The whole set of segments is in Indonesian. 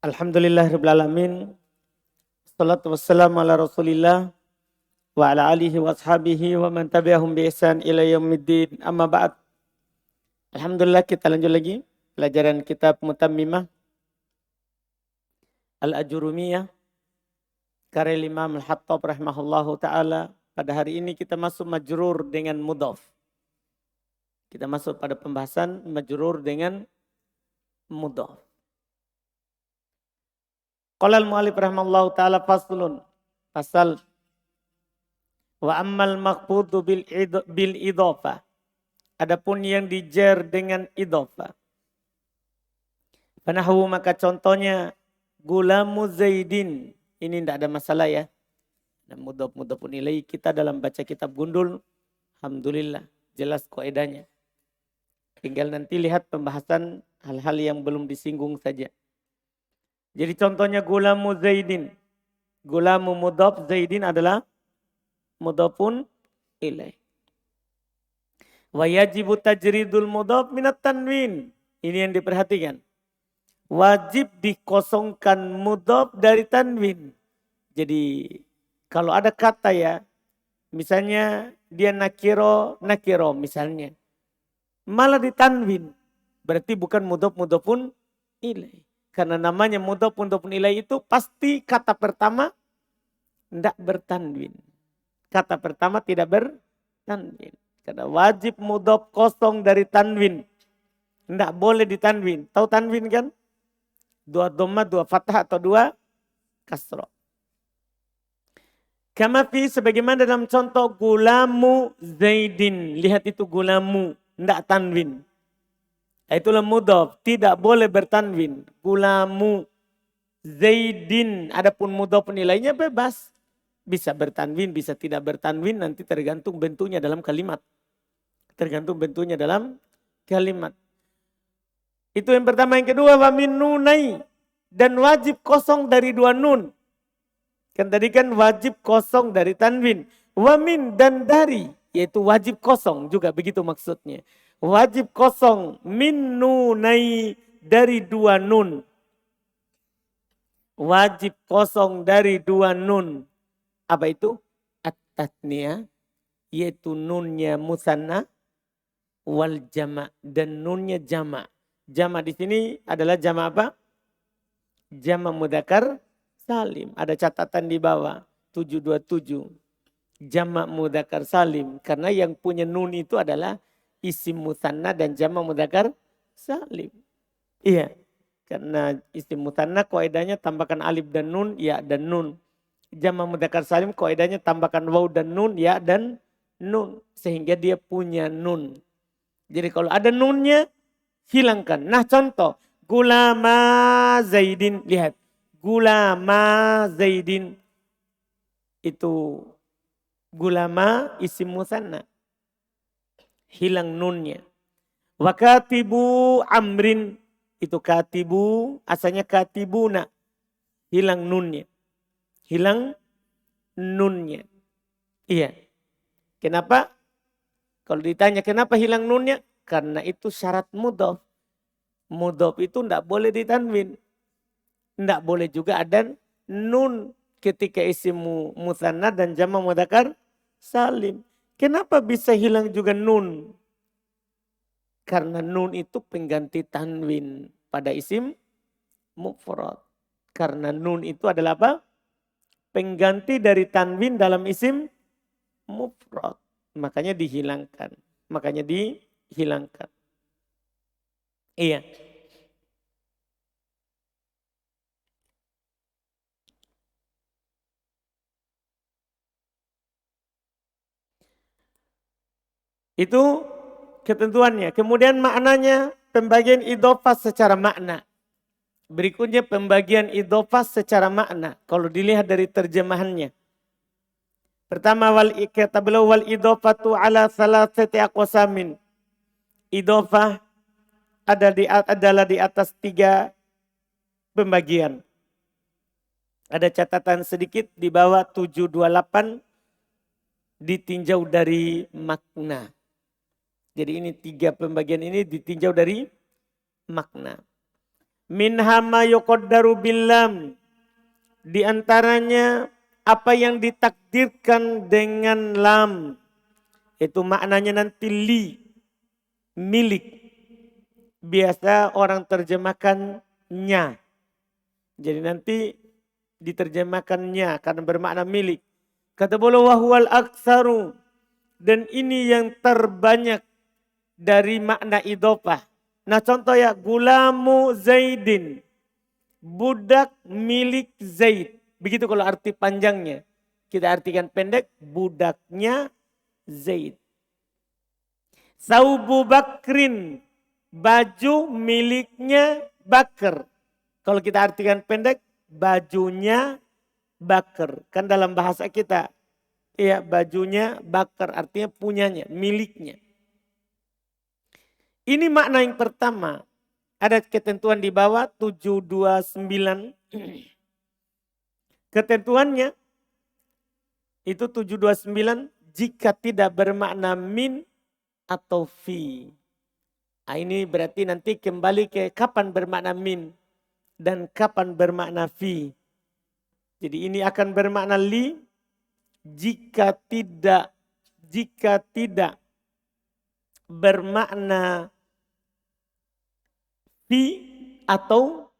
Alhamdulillahirabbil alamin. Wassalatu wassalamu ala Rasulillah wa ala alihi wa ashabihi wa man tabi'ahum bi ihsan ila yaumiddin. Amma ba'd. Alhamdulillah kita lanjut lagi pelajaran kitab Mutammimah Al-Ajurumiyah karya Imam Al-Hattab rahimahullahu taala. Pada hari ini kita masuk majrur dengan mudhaf. Kita masuk pada pembahasan majrur dengan mudhaf. Qala al-mu'allif rahimahullahu ta'ala faslun. Pasal. Wa ammal maqbudu bil idhofah. Adapun yang dijer dengan idhofah. Panahu maka contohnya gulamu Zaidin. Ini tidak ada masalah ya. Dan mudhaf-mudhafun ilaih kita dalam baca kitab Gundul. Alhamdulillah jelas kaidahnya. Tinggal nanti lihat pembahasan hal-hal yang belum disinggung saja. Jadi contohnya gulamu Zaidin. Gulamu mudhaf, Zaidin adalah mudhafun ilaih. Wa yajibu tajridul mudhaf minat tanwin. Ini yang diperhatikan. Wajib dikosongkan mudhaf dari tanwin. Jadi kalau ada kata ya, misalnya dia nakiro misalnya. Malah ditanwin. Berarti bukan mudhafun ilaih. Karena namanya mudhafun ilaih itu pasti kata pertama tidak bertanwin. Kata pertama tidak bertanwin. Karena wajib mudhaf kosong dari tanwin. Tidak boleh ditanwin. Tahu tanwin kan? 2 dhammah, 2 fathah atau 2 kasrah. Kama fi sebagaimana dalam contoh gulamu Zaidin. Lihat itu gulamu. Tidak tanwin. Itulah mudhaf, tidak boleh bertanwin. Gulamu Zaidin. Adapun mudhaf nilainya bebas. Bisa bertanwin, bisa tidak bertanwin. Nanti tergantung bentuknya dalam kalimat. Tergantung bentuknya dalam kalimat. Itu yang pertama. Yang kedua, wa min nunai. Dan wajib kosong dari 2 nun. Kan tadi kan wajib kosong dari tanwin. Wa min dan dari. Yaitu wajib kosong juga begitu maksudnya. Wajib kosong min nunai dari 2 nun. Wajib kosong dari 2 nun. Apa itu? At-tatniyah. Yaitu nunnya musanna wal jama' dan nunnya jama'. Jama' di sini adalah jama' apa? Jama' mudzakkar salim. Ada catatan di bawah 727. Jama' mudzakkar salim. Karena yang punya nun itu adalah isim musanna dan jama' mudzakkar salim. Iya. Karena isim musanna kaidahnya tambahkan alif dan nun, ya dan nun. Jama' mudzakkar salim kaidahnya tambahkan waw dan nun, ya dan nun. Sehingga dia punya nun. Jadi kalau ada nunnya, hilangkan. Nah contoh. Gulama Zaidin. Lihat. Gulama Zaidin. Itu gulama isim musanna. Hilang nunnya. Wa katibu amrin. Itu katibu. Asalnya katibuna. Hilang nunnya. Hilang nunnya. Iya. Kenapa? Kalau ditanya kenapa hilang nunnya? Karena itu syarat mudhaf. Mudhaf itu tidak boleh ditanwin. Tidak boleh juga ada nun ketika isim musanna dan jama' mudzakkar salim. Kenapa bisa hilang juga nun? Karena nun itu pengganti tanwin pada isim mufrad. Karena nun itu adalah apa? Pengganti dari tanwin dalam isim mufrad. Makanya dihilangkan. Makanya dihilangkan. Iya. Itu ketentuannya. Kemudian maknanya pembagian idhofah secara makna. Berikutnya pembagian idhofah secara makna. Kalau dilihat dari terjemahannya. Pertama kata beliau wal idhofatu ala salasati aqsamin. Idhofah adalah di atas 3 pembagian. Ada catatan sedikit di bawah 728 ditinjau dari makna. Jadi ini 3 pembagian ini ditinjau dari makna. Minha ma yuqaddaru billam. Di antaranya apa yang ditakdirkan dengan lam. Itu maknanya nanti li, milik. Biasa orang terjemahkan nya. Jadi nanti diterjemahkannya karena bermakna milik. Kata beliau wahwal aksaru. Dan ini yang terbanyak dari makna idhofah. Nah contoh ya, gulamu Zaidin. Budak milik Zaid. Begitu kalau arti panjangnya. Kita artikan pendek, budaknya Zaid. Saubu Bakrin. Baju miliknya Bakar. Kalau kita artikan pendek, bajunya Bakar. Kan dalam bahasa kita, ya bajunya Bakar artinya punyanya, miliknya. Ini makna yang pertama. Ada ketentuan di bawah 729. Ketentuannya itu 729 jika tidak bermakna min atau fi. Nah, ini berarti nanti kembali ke kapan bermakna min dan kapan bermakna fi. Jadi ini akan bermakna li jika tidak bermakna fi atau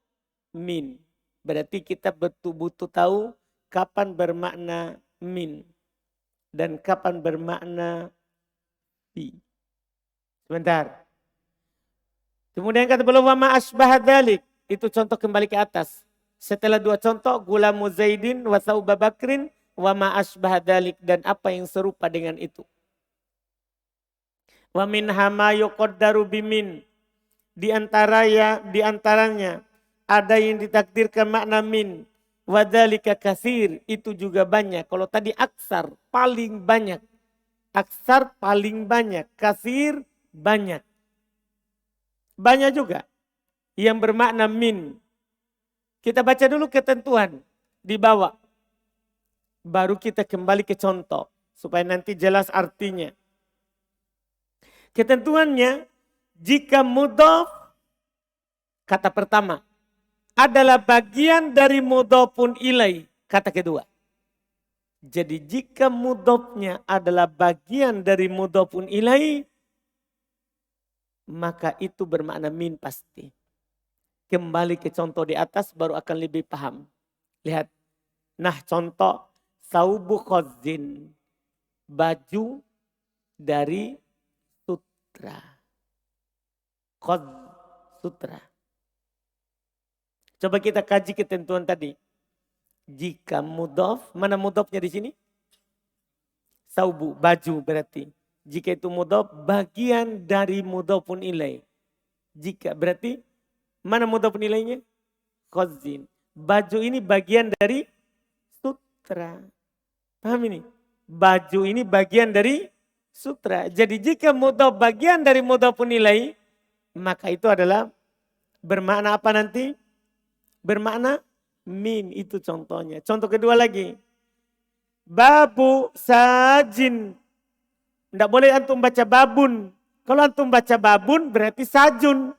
min. Berarti kita betul-betul tahu kapan bermakna min dan kapan bermakna fi. Sebentar. Kemudian kata beliau wa ma asbah dzalik. Itu contoh kembali ke atas. Setelah dua contoh gulamu Zaidin wa Sauba Bakrin wa ma asbah dzalik dan apa yang serupa dengan itu. Wa min hama yuqaddaru bimin. Di antaranya ada yang ditakdirkan makna min. Wa dzalika katsir, itu juga banyak. Kalau tadi aksar paling banyak. Aksar paling banyak, katsir banyak. Banyak juga yang bermakna min. Kita baca dulu ketentuan di bawah. Baru kita kembali ke contoh. Supaya nanti jelas artinya. Ketentuannya, jika mudhof, kata pertama, adalah bagian dari mudhofun ilai. Kata kedua. Jadi jika mudhofnya adalah bagian dari mudhofun ilai, maka itu bermakna min pasti. Kembali ke contoh di atas baru akan lebih paham. Lihat. Nah contoh. Saubu khazin. Baju dari sutra. Khaz sutra. Coba kita kaji ketentuan tadi. Jika mudhof, mana mudhofnya di sini? Saubu, baju berarti. Jika itu mudhof, bagian dari mudhofun ilai. Jika berarti mana mudhofun ilainya? Khazin. Baju ini bagian dari sutra. Paham ini? Baju ini bagian dari sutra. Jadi jika mudhof bagian dari mudhofun ilai, maka itu adalah bermakna apa nanti? Bermakna min, itu contohnya. Contoh kedua lagi. Babu sajin. Tidak boleh antum baca babun. Kalau antum baca babun berarti sajun.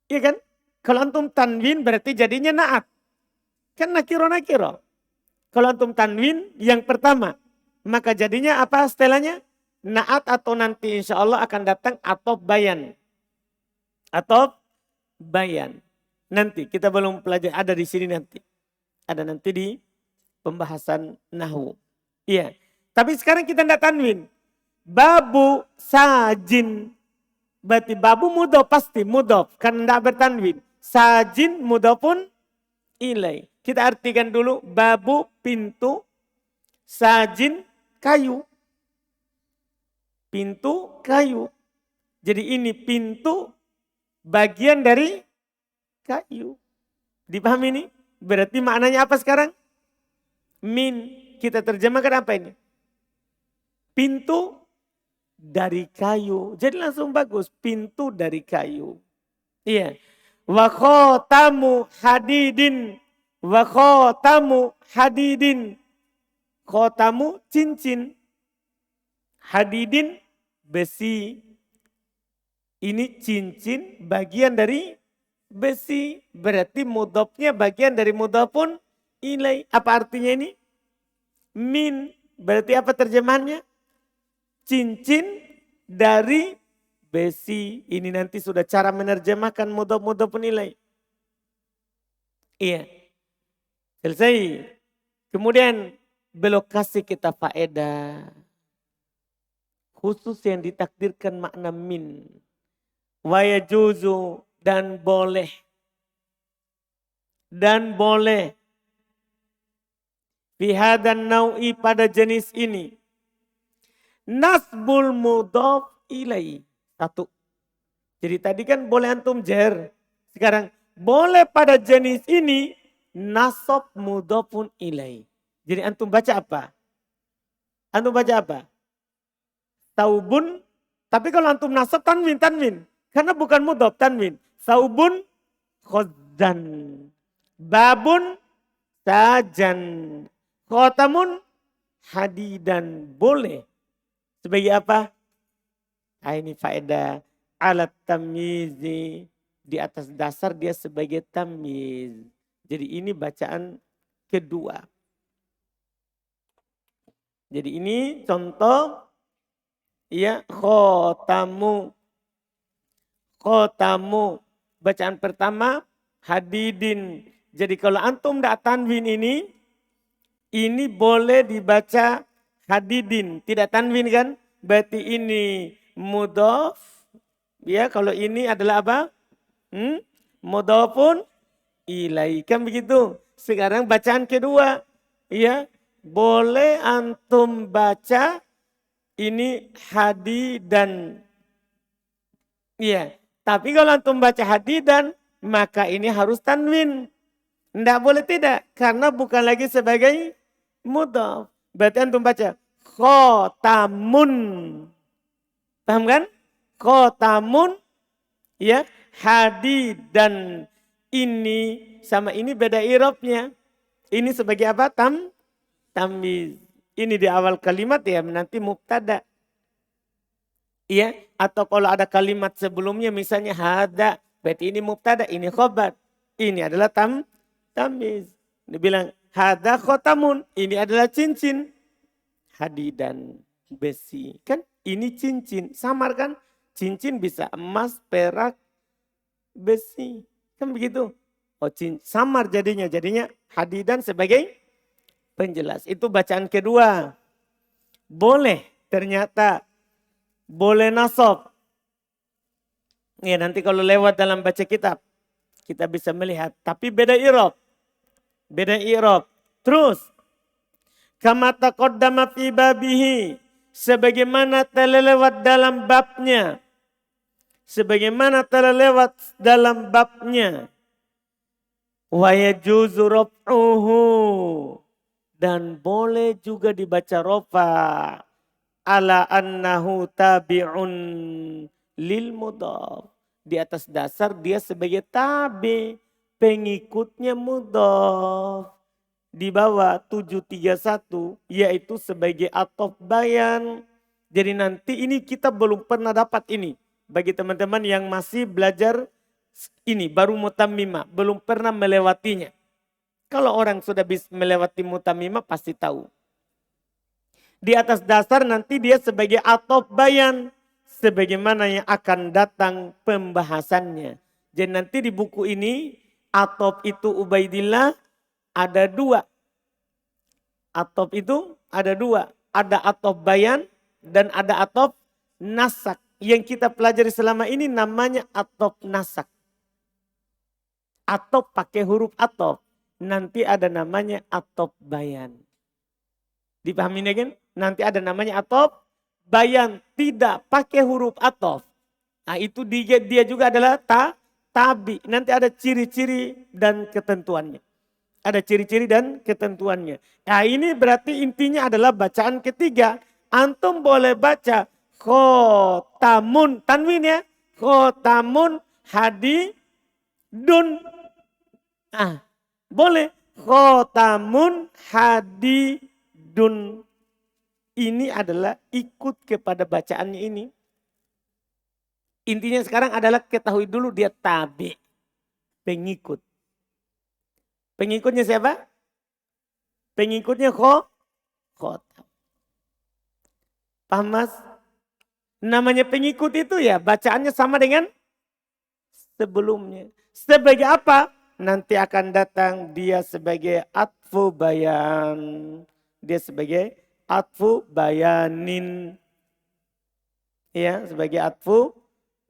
Iya kan? Kalau antum tanwin berarti jadinya naat. Kan nakiro. Kalau antum tanwin yang pertama. Maka jadinya apa setelahnya? Naat atau nanti insya Allah akan datang atau bayan. Atau bayan. Nanti kita belum pelajari, ada di sini nanti. Ada nanti di pembahasan nahwu. Iya. Tapi sekarang kita tidak tanwin. Babu sajin. Berarti babu mudhof pasti mudhof. Karena tidak bertanwin. Sajin mudhofun ilai. Kita artikan dulu babu pintu. Sajin kayu. Pintu kayu. Jadi ini pintu bagian dari kayu. Dipahami ini? Berarti maknanya apa sekarang? Min. Kita terjemahkan apa ini? Pintu dari kayu. Jadi langsung bagus. Pintu dari kayu. Iya. Wa khotamu hadidin. Wa khotamu hadidin. Khotamu cincin. Hadidin besi. Ini cincin bagian dari besi. Berarti mudhofnya bagian dari mudhofun ilai. Apa artinya ini? Min. Berarti apa terjemahannya? Cincin dari besi. Ini nanti sudah cara menerjemahkan mudhofun ilai. Iya. Selesai. Kemudian belok kasih kita faedah. Khusus yang ditakdirkan makna min. Wa yajuzu dan boleh. Dan boleh. Fi hadan nau'i pada jenis ini. Nasbul mudhaf ilai. Satu. Jadi tadi kan boleh antum jer. Sekarang boleh pada jenis ini nasab mudhafun ilai. Jadi antum baca apa? Antum baca apa? Saubun. Tapi kalau antum nasab tanwin. Karena bukan mudhaf tanwin. Saubun khodzan. Babun sajan. Khotamun hadidan. Boleh. Sebagai apa? Ini faedah. Alat tamyizi. Di atas dasar dia sebagai tamyiz. Jadi ini bacaan kedua. Jadi ini contoh ya khotamu. Khotamu. Bacaan pertama hadidin. Jadi kalau antum tidak tanwin ini boleh dibaca hadidin. Tidak tanwin kan? Berarti ini mudhaf. Ya kalau ini adalah apa? Mudhafun ilai. Kan begitu. Sekarang bacaan kedua. Ya. Boleh antum baca ini hadidan. Iya. Tapi kalau antum baca hadidan, maka ini harus tanwin. Tidak boleh tidak. Karena bukan lagi sebagai mudhaf. Berarti antum baca khotamun. Paham kan? Khotamun. Ya. Hadidan. Ini sama ini beda irobnya. Ini sebagai apa? Tamyiz. Ini di awal kalimat ya nanti mubtada. Iya, atau kalau ada kalimat sebelumnya misalnya hada, berarti ini mubtada, ini khobar. Ini adalah tamyiz. Dia bilang hada khotamun, ini adalah cincin. Hadidan besi. Kan ini cincin, samar kan? Cincin bisa emas, perak, besi. Kan begitu? Oh, samar jadinya hadidan sebagai penjelas. Itu bacaan kedua. Boleh ternyata. Boleh nasab. Ya nanti kalau lewat dalam baca kitab. Kita bisa melihat. Tapi beda irob. Beda irob. Terus. Kama taqaddama fi babihi. Sebagaimana telah lewat dalam babnya. Sebagaimana telah lewat dalam babnya. Wa yajuzu raf'uhu. Dan boleh juga dibaca rofa. Ala annahu tabi'un lil mudhaf. Di atas dasar dia sebagai tabi. Pengikutnya mudhaf. Di bawah 731 yaitu sebagai atof bayan. Jadi nanti ini kita belum pernah dapat ini. Bagi teman-teman yang masih belajar ini baru mutammimah. Belum pernah melewatinya. Kalau orang sudah bisa melewati mutammimah pasti tahu. Di atas dasar nanti dia sebagai atof bayan. Sebagaimana yang akan datang pembahasannya. Jadi nanti di buku ini atof itu Ubaidillah ada dua. Atof itu ada dua. Ada atof bayan dan ada atof nasak. Yang kita pelajari selama ini namanya atof nasak. Atof pakai huruf atof. Nanti ada namanya atof bayan. Dipahami kan? Nanti ada namanya atof bayan. Tidak pakai huruf atof. Nah itu dia juga adalah tabi. Nanti ada ciri-ciri dan ketentuannya. Ada ciri-ciri dan ketentuannya. Nah ini berarti intinya adalah bacaan ketiga. Antum boleh baca khotamun. Tanwin ya. Khotamun hadidun. Nah boleh. Khotamun hadidun. Ini adalah ikut kepada bacaannya ini. Intinya sekarang adalah ketahui dulu dia tabi. pengikut. Pengikutnya siapa? Pengikutnya khotam. Paham Mas? Namanya pengikut itu ya bacaannya sama dengan sebelumnya. Sebagai apa? Nanti akan datang dia sebagai atfu bayan. Dia sebagai atfu bayanin. Ya, sebagai atfu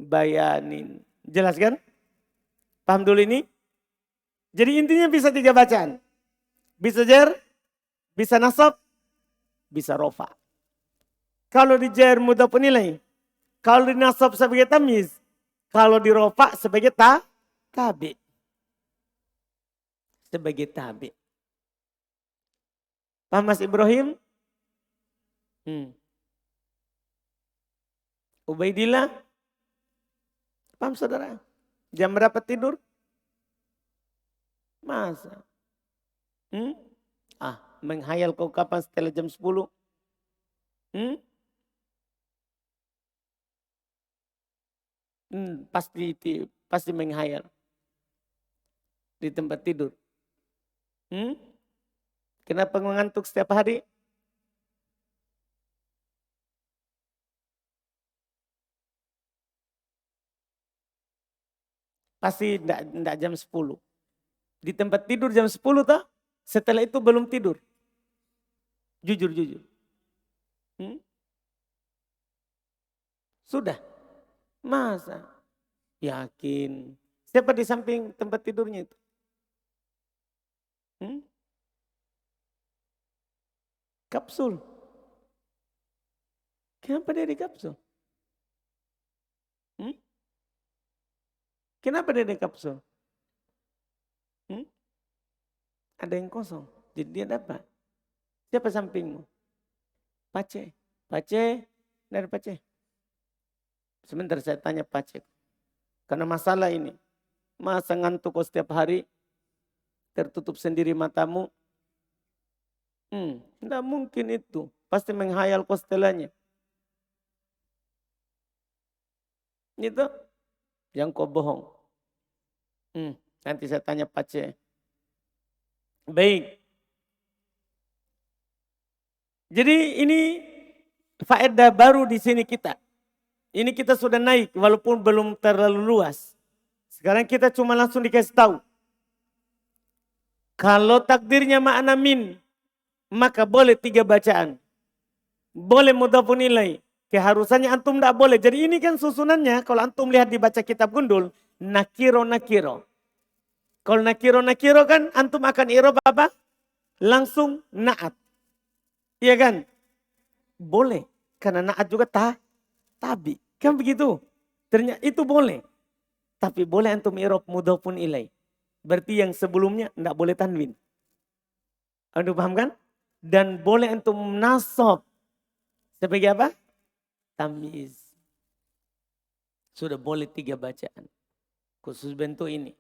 bayanin. Jelas kan? Paham dulu ini? Jadi intinya bisa 3 bacaan. Bisa jar, bisa nasab, bisa rofa. Kalau di jar mudhaf ilaih, kalau di nasab sebagai tamyiz, kalau di rofa sebagai tabi. Sebagai tabi. Paham Mas Ibrahim? Ubaidillah? Paham saudara? Jam berapa tidur? Masa? Menghayal kau kapan setelah jam 10? Pasti menghayal. Di tempat tidur. Kenapa mengantuk setiap hari? Pasti enggak jam 10. Di tempat tidur jam 10 toh? Setelah itu belum tidur. Jujur. Sudah. Masa? Yakin. Siapa di samping tempat tidurnya itu? Kapsul. Kenapa dia di kapsul? Kenapa dia di kapsul? Ada yang kosong. Jadi dia dapat. Siapa sampingmu? Pace. Dari Pace. Sebentar saya tanya Pace. Karena masalah ini. Masa ngantuk kau setiap hari. Tertutup sendiri matamu. Tidak mungkin itu. Pasti menghayal kau setelahnya. Itu yang kau bohong. Nanti saya tanya Pace. Baik. Jadi ini faedah baru di sini kita. Ini kita sudah naik walaupun belum terlalu luas. Sekarang kita cuma langsung dikasih tahu. Kalau takdirnya makna min, maka boleh 3 bacaan. Boleh mudhafun ilaih. Keharusannya antum tidak boleh. Jadi ini kan susunannya kalau antum lihat dibaca kitab Gundul. Nakiro. Kalau nakiro kan antum akan i'rab apa? Langsung na'at. Iya kan? Boleh. Karena na'at juga tabi. Kan begitu? Ternyata itu boleh. Tapi boleh antum i'rab mudhafun ilaih. Berarti yang sebelumnya tidak boleh tanwin. Antum paham kan? Dan boleh antum nasab. Sebagai apa? Tamyiz. Sudah boleh 3 bacaan. Khusus bentuk ini.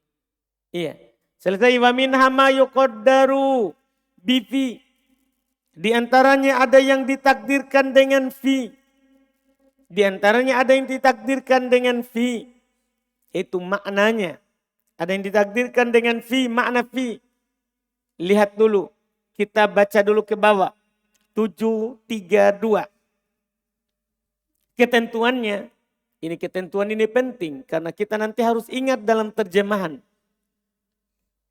Iya. Selesai. Wa minha ma yuqaddaru bifi. Di antaranya ada yang ditakdirkan dengan fi. Di antaranya ada yang ditakdirkan dengan fi. Itu maknanya. Ada yang ditakdirkan dengan fi. Makna fi. Lihat dulu. Kita baca dulu ke bawah. 732. Ketentuannya. Ketentuan ini penting. Karena kita nanti harus ingat dalam terjemahan.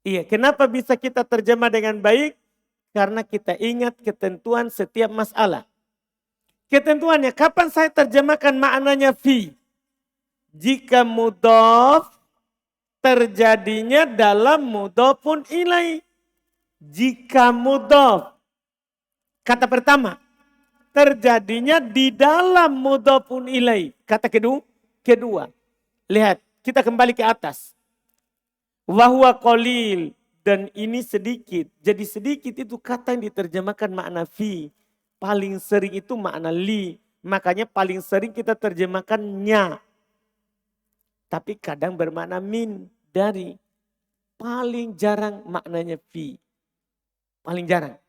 Iya, kenapa bisa kita terjemah dengan baik? Karena kita ingat ketentuan setiap masalah. Ketentuannya, kapan saya terjemahkan maknanya fi? Jika mudhaf terjadinya dalam mudhafun ilaih. Jika mudhaf, kata pertama, terjadinya di dalam mudhafun ilaih. Kata kedua. Lihat, kita kembali ke atas. Wahwa qalil. Dan ini sedikit. Jadi sedikit itu kata yang diterjemahkan makna fi. Paling sering itu makna li. Makanya paling sering kita terjemahkan nya. Tapi kadang bermakna min. Dari. Paling jarang maknanya fi. Paling jarang.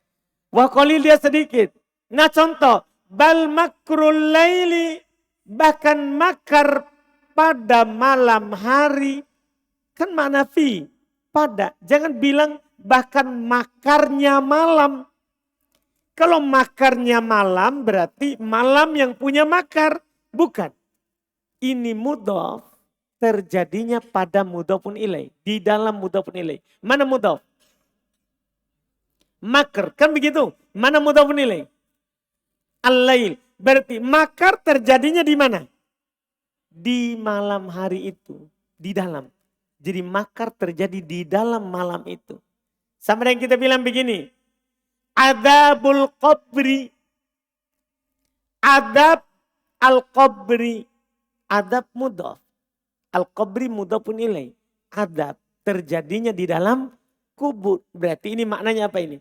Wah qalil dia sedikit. Nah contoh. Bal makrul laili. Bahkan makar pada malam hari. Kan makna fi. Pada. Jangan bilang bahkan makarnya malam. Kalau makarnya malam berarti malam yang punya makar. Bukan. Ini mudhaf terjadinya pada mudhafun ilaih. Di dalam mudhafun ilaih. Mana mudhaf? Makar. Kan begitu. Mana mudhafun ilaih? Al-lail. Berarti makar terjadinya di mana? Di malam hari itu. Di dalam. Jadi makar terjadi di dalam malam itu. Sama dengan kita bilang begini. Adabul qabri. Adab al-qabri. Adab mudhaf. Al-qabri mudhafun ilaih. Adab terjadinya di dalam kubur. Berarti ini maknanya apa ini?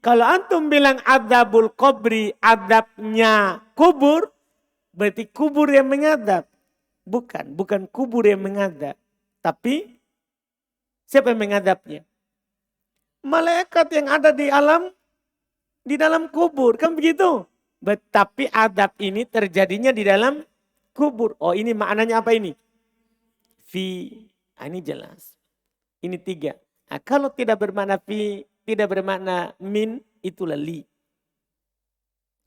Kalau antum bilang adabul qabri, adabnya kubur. Berarti kubur yang mengadab. Bukan kubur yang mengadab. Tapi siapa yang mengadabnya? Malaikat yang ada di dalam kubur. Kan begitu? Tapi adab ini terjadinya di dalam kubur. Oh ini maknanya apa ini? Ini jelas. Ini 3. Nah, kalau tidak bermakna fi, tidak bermakna min, itulah li.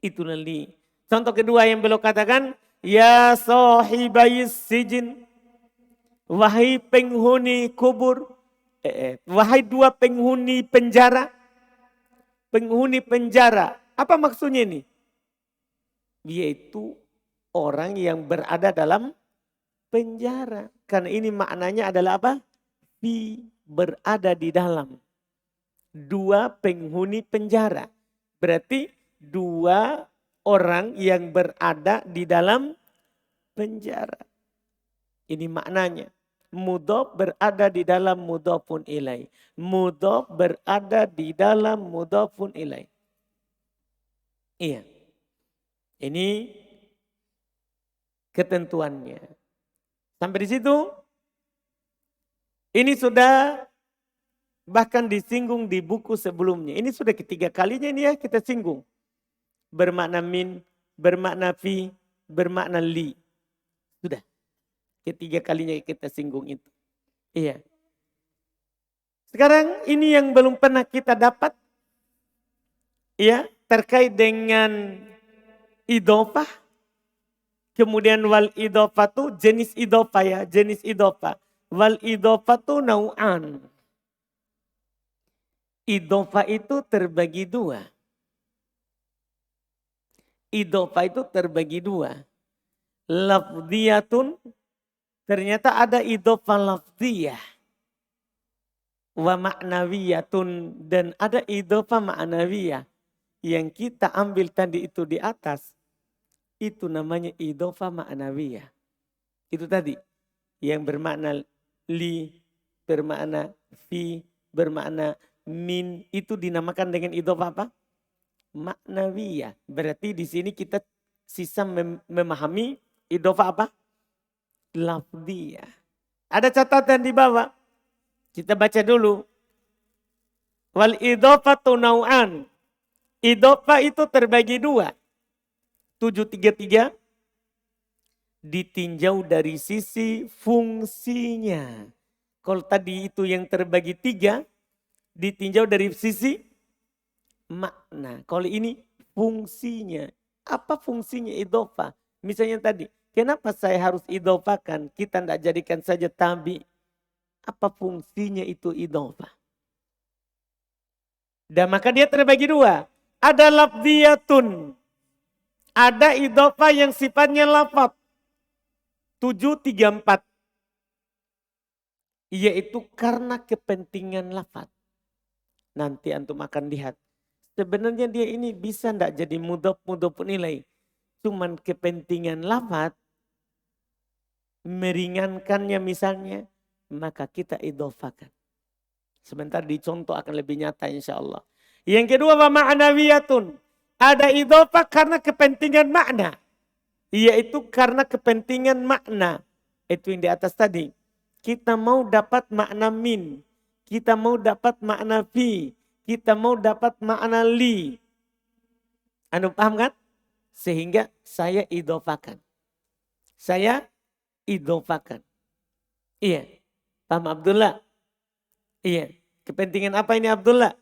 Itulah li. Contoh kedua yang beliau katakan, ya sahibayis sijin, wahai penghuni kubur, wahai 2 penghuni penjara. Penghuni penjara, apa maksudnya ini? Yaitu orang yang berada dalam penjara. Karena ini maknanya adalah apa? Berada di dalam. 2 penghuni penjara. Berarti 2 orang yang berada di dalam penjara. Ini maknanya. Mudhaf berada di dalam mudhafun ilaih. Mudhaf berada di dalam mudhafun ilaih. Iya. Ini ketentuannya. Sampai di situ. Ini sudah bahkan disinggung di buku sebelumnya. Ini sudah ketiga kalinya ini ya kita singgung. Bermakna min, bermakna fi, bermakna li. Sudah. Ketiga kalinya kita singgung itu. Iya. Sekarang ini yang belum pernah kita dapat. Ya, terkait dengan idhofah. Kemudian wal idhofah itu jenis idhofah ya. Jenis idhofah. Wal idhofah itu nau'an. Idhofah itu terbagi 2. Idhofah itu terbagi 2. Lafdiyatun. Ternyata ada idhofah lafdiyah. Wa ma'nawiyatun. Dan ada idhofah ma'nawiyah. Yang kita ambil tadi itu di atas. Itu namanya idhofah ma'nawiyah. Itu tadi. Yang bermakna li, bermakna fi, bermakna min. Itu dinamakan dengan idhofah apa? Ma'nawiyah. Berarti di sini kita sisa memahami idhofah apa? Lafdiyah. Ada catatan di bawah. Kita baca dulu. Wal idhofatu nau'an. Idhofah itu terbagi 2. 733. Ditinjau dari sisi fungsinya. Kalau tadi itu yang terbagi 3. Ditinjau dari sisi makna. Kalau ini fungsinya. Apa fungsinya idhofah? Misalnya tadi. Kenapa saya harus idhofakan? Kita tidak jadikan saja tabi. Apa fungsinya itu idhofah? Dan maka dia terbagi 2. Ada lafdiyatun. Ada idhofah yang sifatnya lafaz. 734. Yaitu karena kepentingan lafaz. Nanti antum akan lihat. Sebenarnya dia ini bisa tidak jadi mudhafun ilaih. Cuman kepentingan lafaz. Meringankannya misalnya. Maka kita idhofakan. Sebentar dicontoh akan lebih nyata insya Allah. Yang kedua wa ma'nawiyatun. Ada idhofah karena kepentingan makna. Yaitu karena kepentingan makna. Itu yang di atas tadi. Kita mau dapat makna min. Kita mau dapat makna fi. Kita mau dapat makna li. Anda paham kan? Sehingga saya idhofakan. Saya idhofakan. Iya. Paham Abdullah? Iya. Kepentingan apa ini Abdullah?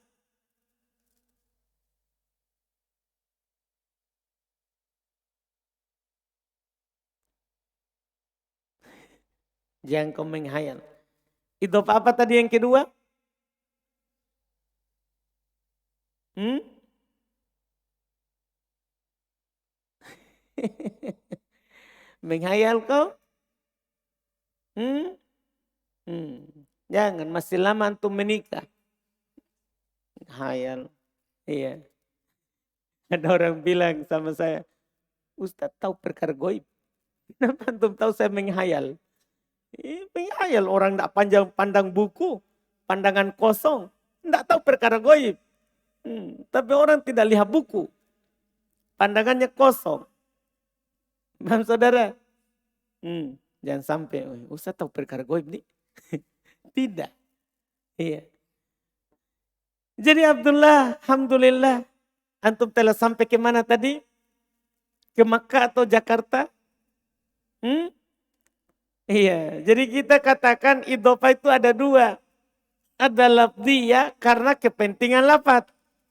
Jangan kau menghayal. Idhofah apa tadi yang kedua? Hmm? Menghayal kau? Hmm? Hmm. Jangan, masih lama antum menikah. Hayal. Iya. Ada orang bilang sama saya, Ustadz tahu perkara goib. Kenapa antum tahu saya menghayal? Menghayal orang tidak pandang buku, pandangan kosong. Tidak tahu perkara goib. Tapi orang tidak lihat buku. Pandangannya kosong. Paham saudara? Jangan sampai, Ustadz tahu perkara goib nih. Tidak. Iya. Jadi Abdullah, alhamdulillah. Antum telah sampai ke mana tadi? Ke Makkah atau Jakarta? Iya, jadi kita katakan idhofah itu ada dua. Ada lafziyah karena kepentingan lafaz.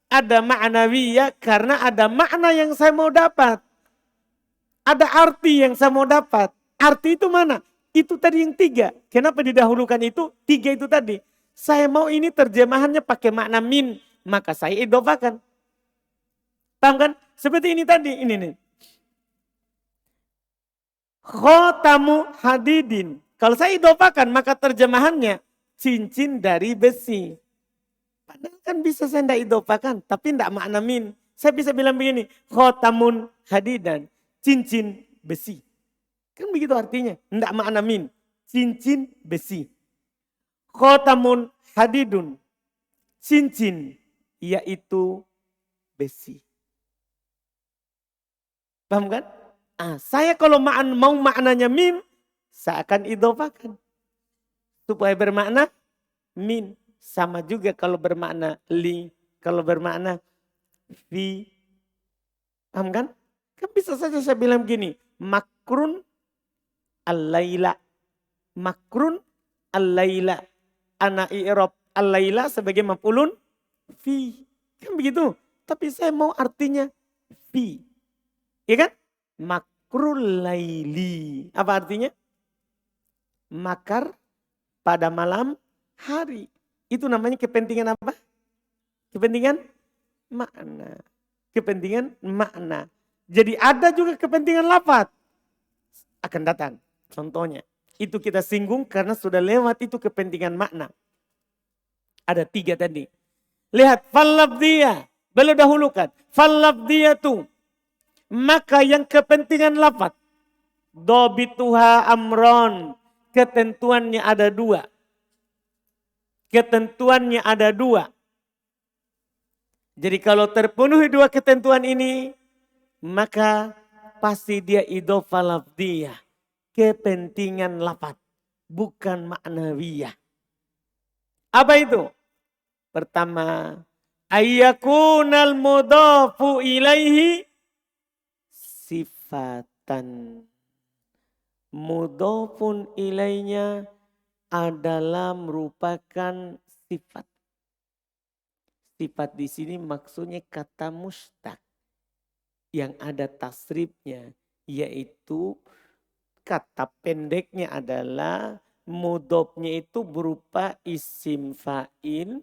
Ada ma'nawiyah karena ada makna yang saya mau dapat. Ada arti yang saya mau dapat. Arti itu mana? Itu tadi yang tiga. Kenapa didahulukan itu? Tiga itu tadi. Saya mau ini terjemahannya pakai makna min. Maka saya idhofahkan. Paham kan? Seperti ini tadi. Ini nih. Khotamu hadidin. Kalau saya idhofahkan maka terjemahannya cincin dari besi. Padahal kan bisa saya tidak idhofahkan. Tapi tidak makna min. Saya bisa bilang begini. Khotamun hadidan. Cincin besi. Kan begitu artinya. Tidak makna min. Cincin besi. Khotamun hadidun. Cincin yaitu besi. Paham kan? Saya kalau mau maknanya min, saya akan idhofahkan. Supaya bermakna min. Sama juga kalau bermakna li, kalau bermakna fi. Paham kan? Kan bisa saja saya bilang begini, makrun al-laila. Makrun al-laila. Ana i'rab al-laila sebagai maf'ulun fi. Kan begitu. Tapi saya mau artinya fi. Iya kan? Makrul laili. Apa artinya? Makar pada malam hari. Itu namanya kepentingan apa? Kepentingan makna. Kepentingan makna. Jadi ada juga kepentingan lafaz. Akan datang. Contohnya. Itu kita singgung karena sudah lewat itu kepentingan makna. Ada tiga tadi. Lihat. Fallabdiyah. Belum dahulukan. Fallabdiyah tuh. Maka yang kepentingan lafaz. Dobituha amron. Ketentuannya ada dua. Ketentuannya ada dua. Jadi kalau terpenuhi dua ketentuan ini. Maka pasti dia idhofah lafdiyah. Kepentingan lafaz. Bukan maknawiyah. Apa itu? Pertama. Ayyakunal mudhafu ilaihi sifatan. Mudhafun ilainya adalah merupakan sifat. Sifat di sini maksudnya kata mustaq. Yang ada tasrifnya. Yaitu kata pendeknya adalah mudhafnya itu berupa isim fa'il.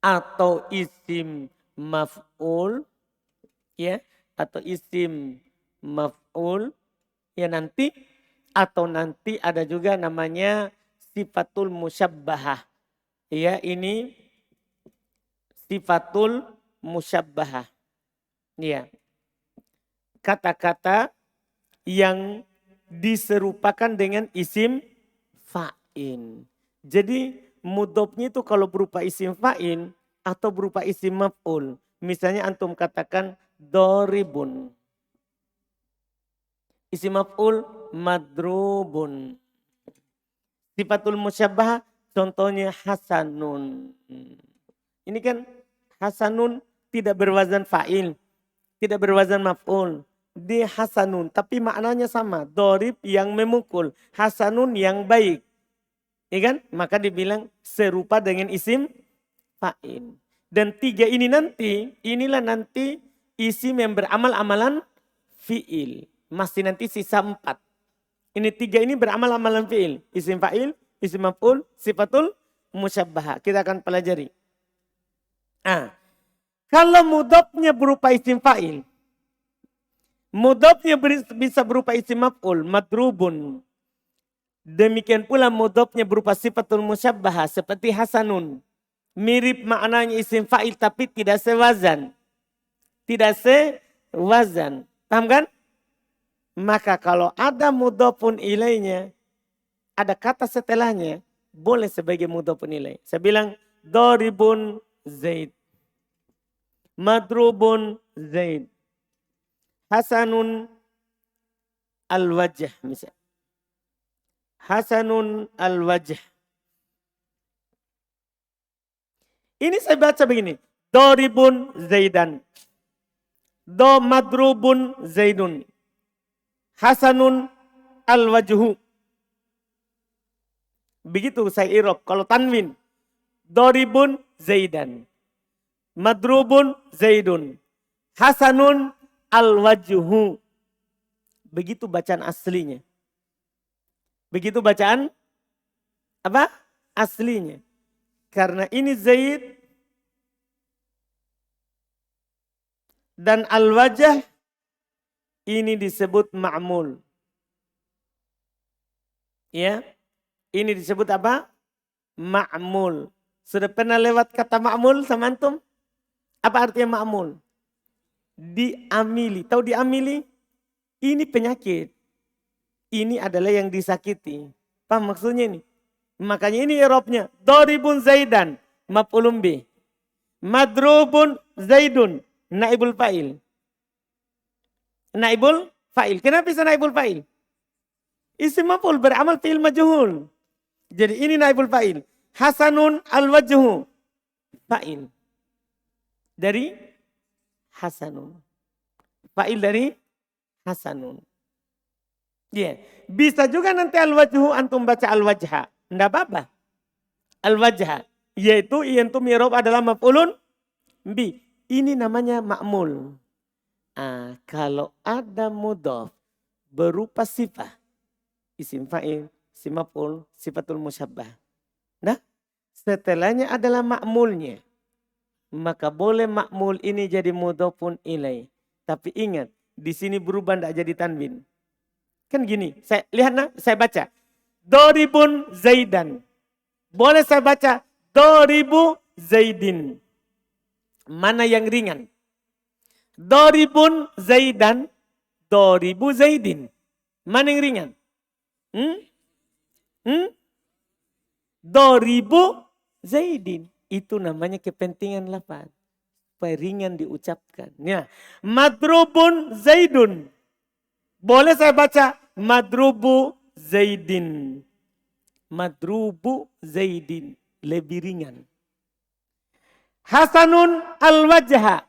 Atau isim maf'ul. Ya, atau isim maf'ul. Ya nanti atau nanti ada juga namanya sifatul musyabbahah. Ya, ini sifatul musyabbahah. Ya. Kata-kata yang diserupakan dengan isim fa'il. Jadi mudhofnya itu kalau berupa isim fa'il atau berupa isim maf'ul. Misalnya antum katakan doribun. Isim maf'ul madrubun. Sifatul musyabbah contohnya hasanun. Ini kan hasanun tidak berwazan fa'il, tidak berwazan maf'ul. Dia hasanun, tapi maknanya sama. Dorib yang memukul, hasanun yang baik. Ya kan? Maka dibilang serupa dengan isim fa'il. Dan 3 ini nanti, inilah nanti isim yang beramal amalan fi'il. Masih nanti sisa 4. Ini 3 ini beramal amalan fi'il. Isim fa'il, isim maf'ul, sifatul musyabbah. Kita akan pelajari. Kalau mudhofnya berupa isim fa'il, mudhofnya bisa berupa isim maf'ul, madrubun. Demikian pula mudhofnya berupa sifatul musyabbah seperti hasanun. Mirip maknanya isim fa'il tapi tidak sewazan. Tidak sewazan. Paham kan? Maka kalau ada mudhofun ilainya, ada kata setelahnya, boleh sebagai mudhofun ilaih. Saya bilang doribun Zaid. Madrubun Zaid. Hasanun al-wajh misalnya. Hasanun al-wajh. Ini saya baca begini. Doribun Zaidan. Do madrubun Zaidun. Hasanun al-wajhu. Begitu saya irob. Kalau tanwin. Doribun Zaidan. Madrubun Zaidun. Hasanun al-wajhu. Begitu bacaan aslinya. Begitu bacaan apa? Aslinya. Karena ini Zaid dan al-wajh ini disebut ma'mul. Ya. Ini disebut apa? Ma'mul. Sudah pernah lewat kata ma'mul sama antum? Apa artinya ma'mul? Diamili. Tahu diamili? Ini penyakit. Ini adalah yang disakiti. Paham maksudnya ini? Makanya ini irobnya. Doribun Zaidan. Maf'ulun bih. Madrubun Zaidun. Naibul fa'il. Naibul fa'il. Kenapa bisa naibul fa'il? Isim maf'ul beramal fi'il majhul. Jadi ini naibul fa'il. Hasanun al-wajhu. Fa'il. Dari hasanun. Fa'il dari hasanun. Ya, yeah. Bisa juga nanti al-wajhu antum baca al-wajha. Enggak apa-apa. Al-wajha. Yaitu antum irob adalah maf'ulun bi. Ini namanya ma'mul. Kalau ada mudhof berupa sifat. Isim fa'il, isim maf'ul, sifatul musyabbah. Nah, setelahnya adalah ma'mulnya. Maka boleh ma'mul ini jadi mudhofun ilaih. Tapi ingat, di sini berubah tidak jadi tanwin. Kan gini, saya baca. Doribun Zaidan. Boleh saya baca Doribu Zaidin. Mana yang ringan? Doribun Zaidan. Doribu Zaidin. Mana yang ringan? Doribu Zaidin. Itu namanya kepentingan lafaz. Supaya ringan diucapkan. Ya. Madrubun Zaidun. Boleh saya baca Madrubu Zaidin. Madrubu Zaidin. Lebih ringan. Hasanun al-wajha.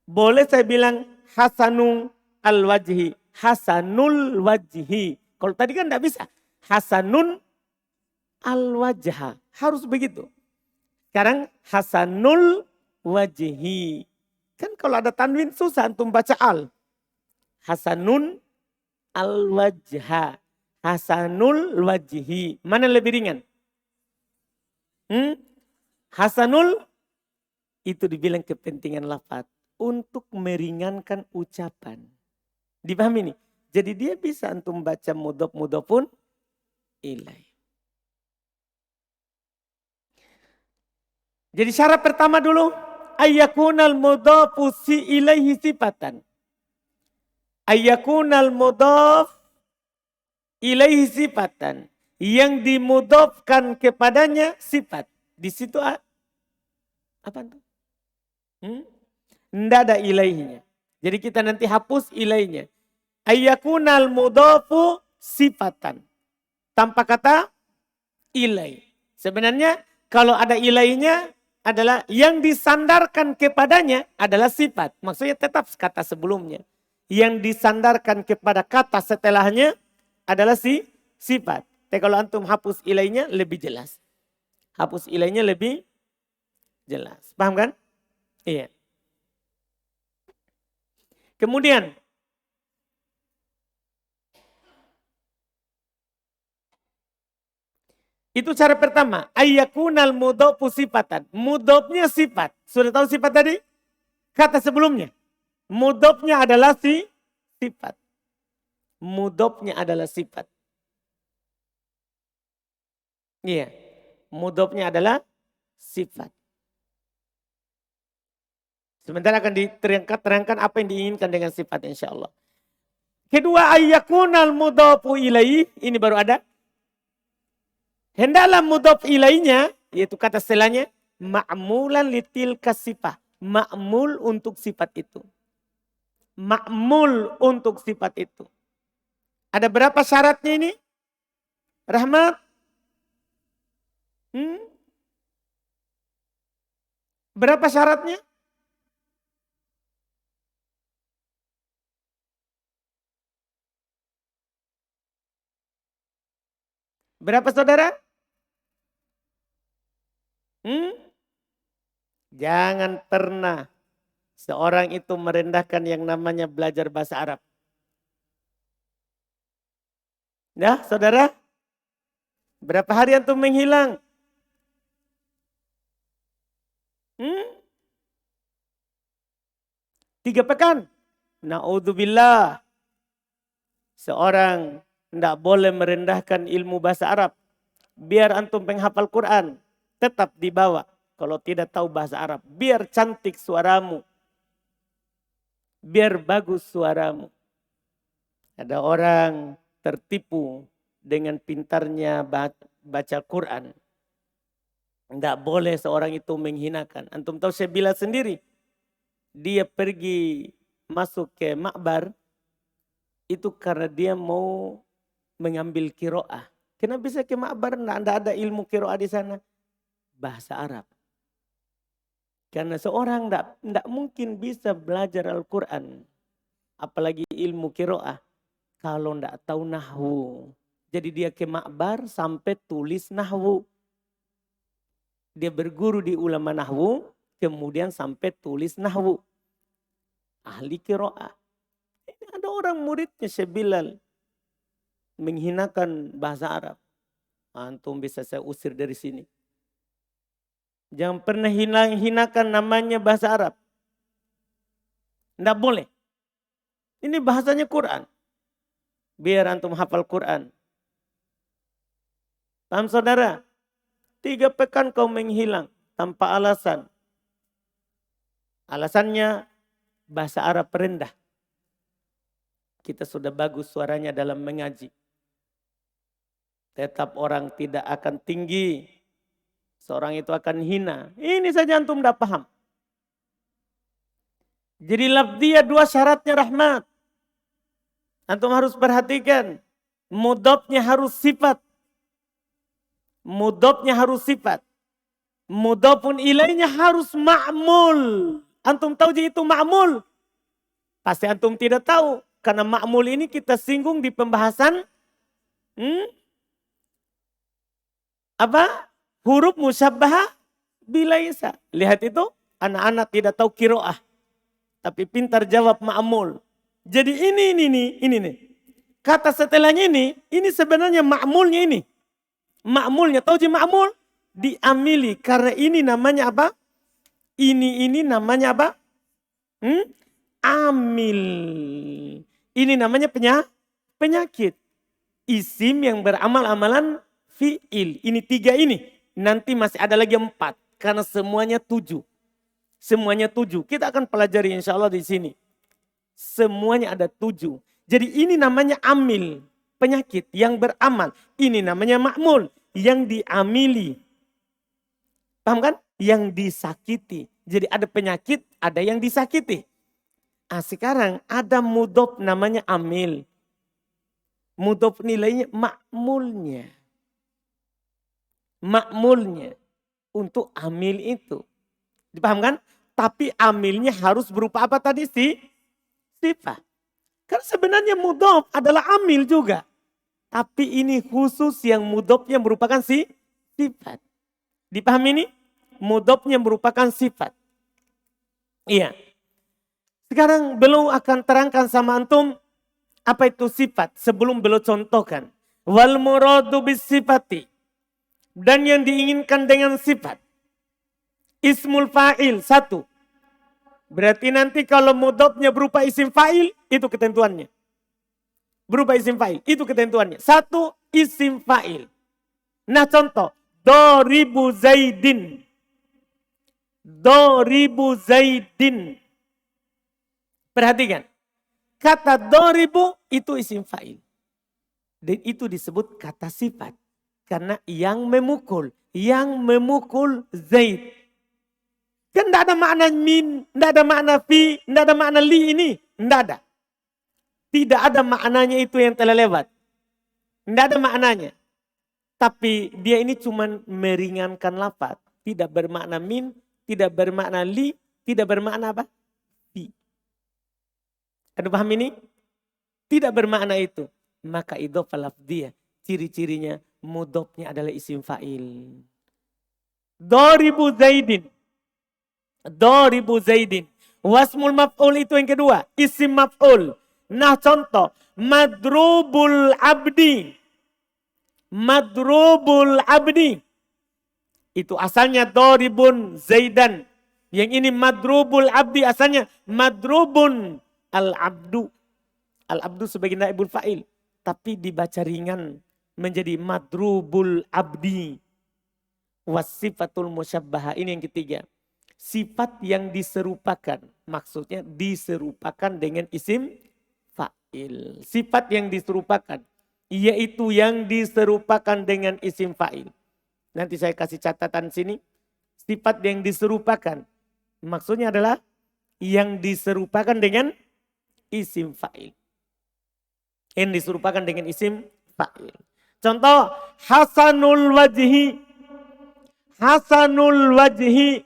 Boleh saya bilang Hasanun al-wajhi. Hasanul wajhi. Kalau tadi kan tidak bisa. Hasanun al-wajha. Harus begitu. Sekarang Hasanul wajhi. Kan kalau ada tanwin susah antum baca al. Hasanun al-wajha. Hasanul wajhi. Mana lebih ringan? Hasanul itu dibilang kepentingan lafaz untuk meringankan ucapan. Dipahami nih? Jadi dia bisa antum baca mudhofun ilaih. Jadi syarat pertama dulu. Ayyakunal mudhofu ilaihi sifatan. Ayyakunal mudhof ilaihi sifatan. Yang dimudhofkan kepadanya sifat. Di situ apa itu? Tidak ada ilaihinya. Jadi kita nanti hapus ilaihinya. Ayyakunal mudhofu sifatan. Tanpa kata ilai. Sebenarnya kalau ada ilaihinya adalah yang disandarkan kepadanya adalah sifat. Maksudnya tetap kata sebelumnya. yang disandarkan kepada kata setelahnya adalah sifat. Tapi kalau antum hapus ilainya lebih jelas. Hapus ilainya lebih jelas. Paham kan? Iya. Kemudian itu cara pertama. Ayyakunal mudhofu sifatan. Mudhofnya sifat. Sudah tahu sifat tadi? Kata sebelumnya. Mudhofnya adalah sifat. Mudhofnya adalah sifat. Iya. Mudhofnya adalah sifat. Sementara akan diterangkan apa yang diinginkan dengan sifat insya Allah. Kedua, ayyakunal mudhofu ilaih. Ini baru ada. Hendaklah mudhof ilainya, yaitu kata setelahnya, ma'mulan litil kasifah. Ma'mul untuk sifat itu. Ma'mul untuk sifat itu. Ada berapa syaratnya ini? Rahmat? Berapa syaratnya? Berapa saudara? Jangan pernah seorang itu merendahkan yang namanya belajar bahasa Arab. Nah, saudara? Berapa hari antum menghilang? 3 pekan. Na'udzubillah. Seorang tidak boleh merendahkan ilmu bahasa Arab. Biar antum penghafal Quran. Tetap dibawa. Kalau tidak tahu bahasa Arab. Biar cantik suaramu. Biar bagus suaramu. Ada orang tertipu dengan pintarnya baca Quran. Tidak boleh seorang itu menghinakan. Antum tahu Syekh sendiri. Dia pergi masuk ke makbar. Itu karena dia mau mengambil kiroah. Kenapa bisa ke makbar? Tidak ada ilmu kiroah di sana. Bahasa Arab. Karena seorang tidak mungkin bisa belajar Al-Quran. Apalagi ilmu kiroah. Kalau tidak tahu nahwu. Jadi dia ke makbar sampai tulis nahwu. Dia berguru di ulama nahwu. Kemudian sampai tulis nahwu. Ahli kiroah. Ini ada orang muridnya Syekh Bilal. Menghinakan bahasa Arab. Antum bisa saya usir dari sini. Jangan pernah hinakan namanya bahasa Arab. Tidak boleh. Ini bahasanya Quran. Biar antum hafal Quran. Paham saudara? 3 pekan kau menghilang tanpa alasan. Alasannya bahasa Arab rendah. Kita sudah bagus suaranya dalam mengaji. Tetap orang tidak akan tinggi. Seorang itu akan hina. Ini saja antum tidak paham. Jadi lafziyah 2 syaratnya rahmat. Antum harus perhatikan. Mudhofnya harus sifat. Mudhofnya harus sifat. Mudhofun ilainya harus ma'mul. Antum tahu jadi itu ma'mul? Pasti antum tidak tahu. Karena ma'mul ini kita singgung di pembahasan. Apa? Huruf musyabbahah bilaisa. Lihat itu, anak-anak tidak tahu kiroah. Tapi pintar jawab ma'mul. Jadi ini nih. Kata setelahnya ini sebenarnya ma'mulnya ini. Ma'mulnya, tahu je ma'mul? Diamili, karena ini namanya apa? Ini namanya apa? Amil. Ini namanya penyakit. Isim yang beramal amalan fi'il. Ini 3 ini. Nanti masih ada lagi 4. Karena semuanya 7. Semuanya 7. Kita akan pelajari insya Allah di sini. Semuanya ada 7. Jadi ini namanya amil. Penyakit yang beramal. Ini namanya ma'mul. Yang diamili. Paham kan? Yang disakiti. Jadi ada penyakit, ada yang disakiti. Sekarang ada mudhof namanya amil. Mudhof nilainya ma'mulnya. Ma'mulnya untuk amil itu. Dipaham kan? Tapi amilnya harus berupa apa tadi sih? Sifat. Kan sebenarnya mudhof adalah amil juga. Tapi ini khusus yang mudhofnya merupakan sifat. Dipahami ini? Mudhofnya merupakan sifat. Iya. Sekarang beliau akan terangkan sama antum apa itu sifat sebelum beliau contohkan. Wal muradu bis sifati. Dan yang diinginkan dengan sifat. Ismul fa'il, satu. Berarti nanti kalau mudhofnya berupa isim fa'il, itu ketentuannya. Berupa isim fa'il, itu ketentuannya. Satu, isim fa'il. Nah contoh, doribu zaidin. Doribu zaidin. Perhatikan. Kata doribu itu isim fa'il. Dan itu disebut kata sifat. Karena yang memukul Zaid. Kan tidak ada makna min, tidak ada makna fi, tidak ada makna li ini. Tidak ada. Tidak ada maknanya itu yang telah lewat. Tidak ada maknanya. Tapi dia ini cuma meringankan lafaz. Tidak bermakna min, tidak bermakna li, tidak bermakna apa? Fi. Anda paham ini? Tidak bermakna itu. Maka idhofah lafdhiyah. Ciri-cirinya mudhofnya adalah isim fa'il. Doribu zaidin. Doribu zaidin. Wasmul maf'ul itu yang kedua. Isim maf'ul. Nah contoh. Madrubul abdi. Madrubul abdi. Itu asalnya doribun zaidan. Yang ini madrubul abdi asalnya madrubun al-abdu. Al-abdu sebagai naibul fa'il. Tapi dibaca ringan menjadi madrubul abdi. Wasifatul musyabbaha. Ini yang ketiga. Sifat yang diserupakan. Maksudnya diserupakan dengan isim fa'il. Sifat yang diserupakan. Yaitu yang diserupakan dengan isim fa'il. Nanti saya kasih catatan sini. Sifat yang diserupakan. Maksudnya adalah yang diserupakan dengan isim fa'il. Yang diserupakan dengan isim fa'il. Contoh. Hasanul wajhi. Hasanul wajhi.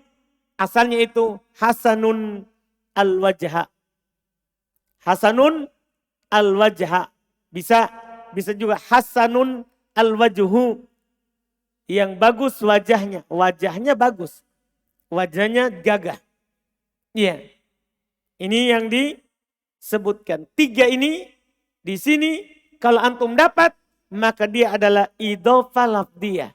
Asalnya itu hasanun al-wajha. Hasanun al-wajha. Bisa juga hasanun al-wajhu. Yang bagus wajahnya. Wajahnya bagus. Wajahnya gagah. Iya. Ini yang disebutkan. Tiga ini di sini kalau antum dapat maka dia adalah idhofah lafdhiyah.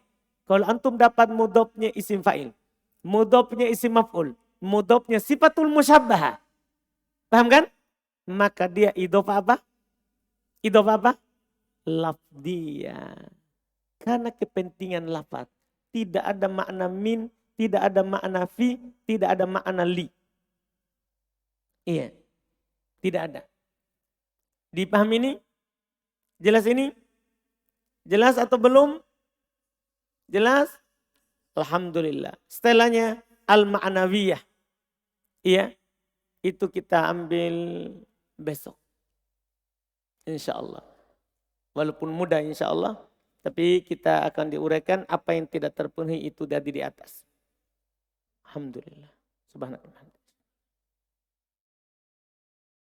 Kalau antum dapat mudhofnya isim fa'il. Mudhofnya isim maf'ul. Mudhofnya sifatul musyabbaha. Paham kan? Maka dia idhofah apa? Idhofah apa? Lafdhiyah. Karena kepentingan lafaz. Tidak ada makna min, tidak ada makna fi, tidak ada makna li. Iya. Tidak ada. Dipahami ini? Jelas ini? Jelas atau belum? Jelas? Alhamdulillah. Setelahnya al-ma'nawiyah. Iya. Itu kita ambil besok. Insya Allah. Walaupun mudah insya Allah. Tapi kita akan diuraikan apa yang tidak terpenuhi itu dari di atas. Alhamdulillah. Subhanallah.